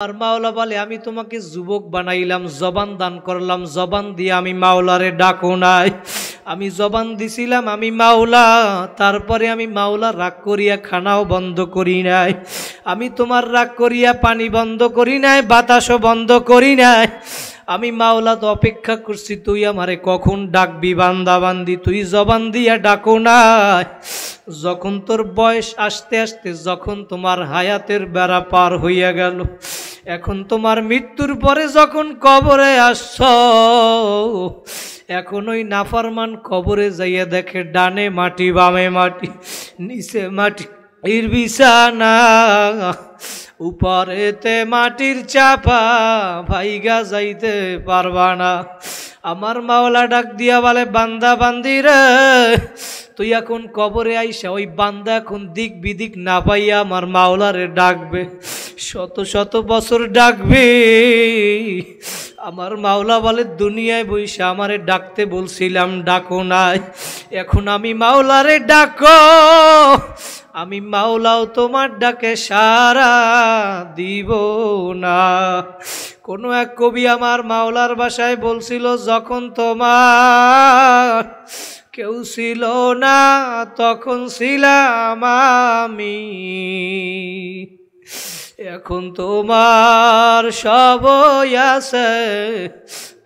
আর মাওলা বলে আমি তোমাকে যুবক বানাইলাম, জবান দান করলাম, জবান দিয়ে আমি মাওলারে ডাকো নাই। আমি জবান দিছিলাম আমি মাওলা, তারপরে আমি মাওলা রাগ করিয়া খানাও বন্ধ করি নাই। আমি তোমার রাগ করিয়া পানি বন্ধ করি নাই, বাতাসও বন্ধ করি নাই। আমি মাওলা তো অপেক্ষা করছি তুই আমারে কখন ডাকবি বান্দা বান্দি, তুই জবান দিয়া ডাকো নাই। যখন তোর বয়স আস্তে আস্তে যখন তোমার হায়াতের বেড়া পার হইয়া গেল, এখন তোমার মৃত্যুর পরে যখন কবরে আসছ, এখন ওই নাফরমান কবরে যাইয়া দেখে ডানে মাটি বামে মাটি, নিচে মাটি এর বিছানা, উপরেতে মাটির চাপা, ভাইগা যাইতে পারবা না। আমার মাওলা ডাক দিয়া বলে বান্দা বান্দি রে, তুই এখন কবরে আইসা ওই বান্দা এখন দিক বিদিক না পাইয়া আমার মাওলারে ডাকবে, শত শত বছর ডাকবে। আমার মাওলা বলে দুনিয়ায় বইসা আমারে ডাকতে বলছিলাম ডাকো নাই, এখন আমি মাওলারে ডাকো, আমি মাওলাও তোমার ডাকে সারা দিব না। কোন এক কবি আমার মাওলার ভাষায় বলছিল, যখন তোমার কেউ ছিল না তখন ছিলাম আমি, এখন তোমার সব আছে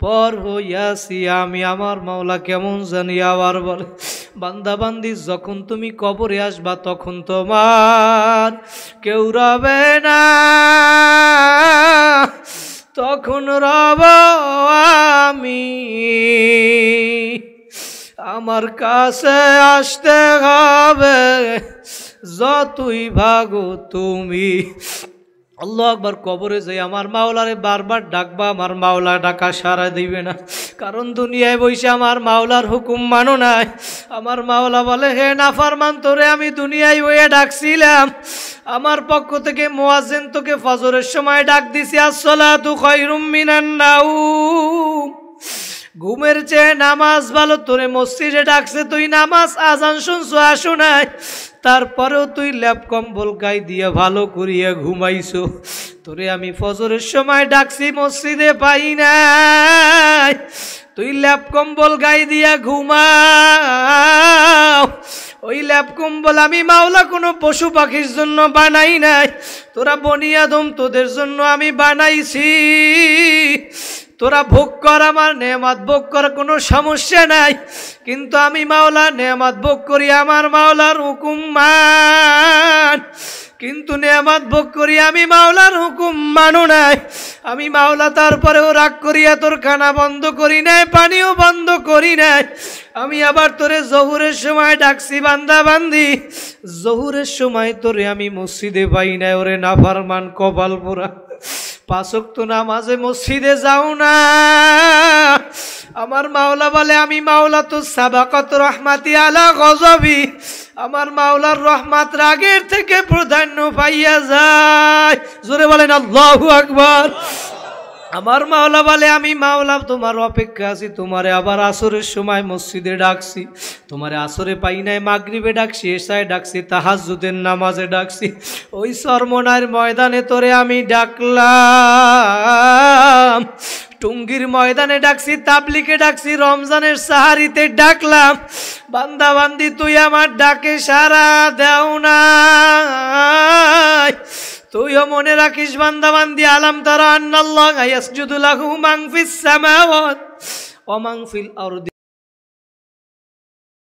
পর হইয়াছি আমি। আমার মাওলা কেমন জানি আবার বলে, বান্দা বান্দি যখন তুমি কবরে আসবা তখন তোমার কেউ রবে না, তখন রব আমি। আমার কাছে আসতে হবে যতই ভাগো তুমি। আল্লাহু আকবার। কবরে যাই আমার মাওলারে বারবার ডাকবা, আমার মাওলা ডাকা সারা দিবে না, কারণ দুনিয়ায় বসে আমার মাওলার হুকুম মানো নাই। আমার মাওলা বলে, হে নাফরমান, তোরে আমি দুনিয়ায় বইয়ে ডাকছিলাম, আমার পক্ষ থেকে মুয়াজ্জিন তোকে ফজরের সময় ডাক দিছি, আসসালাতু খায়রুম মিনান নাউম, ঘুমের চেয়ে নামাজ ভালো। তোরে মসজিদে ডাকছে, তুই নামাজ আজান শুনছো আসো নাই, তারপরেও তুই ল্যাপ কম্বল গায়ে দিয়ে ভালো করিয়া ঘুমাইছো। তোরে আমি ফজরের সময় ডাকছি, মসজিদে পাই নাই, তুই ল্যাপ কম্বল গায়ে দিয়া ঘুমাও। ওই ল্যাপ কম্বল আমি মাওলা কোনো পশু পাখির জন্য বানাই নাই, তোরা বনি আদম তোদের জন্য আমি বানাইছি। তোরা ভোগ কর, আমার নেয়ামত ভোগ কর, কোনো সমস্যা নাই, কিন্তু আমি মাওলা নেয়ামত ভোগ করি, আমার মাওলার হুকুম মান। কিন্তু নেয়ামত ভোগ করি আমি মাওলার হুকুম মানো নাই। আমি মাওলা তারপরেও রাগ করিয়া তোর খানা বন্ধ করি নাই, পানিও বন্ধ করি নাই। আমি আবার তোরে জহুরের সময় ডাকছি বান্দা বান্দি, জহুরের সময় তোরে আমি মসজিদে পাই নাই। ওরে নাফরমান কপাল পোড়া, 5 ওয়াক্ত নামাজে মসজিদে যাও না। আমার মাওলা বলে, আমি মাওলা তো সাবাকাত রহমাতি আলা গজবি, আমার মাওলার রহমত রাগের থেকে প্রাধান্য পাইয়া যায়। জোরে বলেন আল্লাহু আকবার। আমার মাওলা বলে, আমি মাওলা তোমার অপেক্ষা আছি, তোমারে আবার আসরের সময় মসজিদে ডাকছি, তোমারে আসরে পাই নাই, মাগরিবে ডাকছি, এশায় ডাকছি, তাহাজ্জুদের নামাজে ডাকছি, ওই চরমনার ময়দানে তোরে আমি ডাকলাম, টুঙ্গির ময়দানে ডাকছি, তাবলিগে ডাকছি, রমজানের সাহারিতে ডাকলাম। বান্দা বান্দি তুই আমার ডাকে সারা দেও না। তুইও মনে রাখিস বান্দা বান্দি, আলাম তারা আন্নাল্লাহা ইয়াসজুদু লাহু মান ফিস সামাওয়াতি ওয়া মান ফিল আরদি।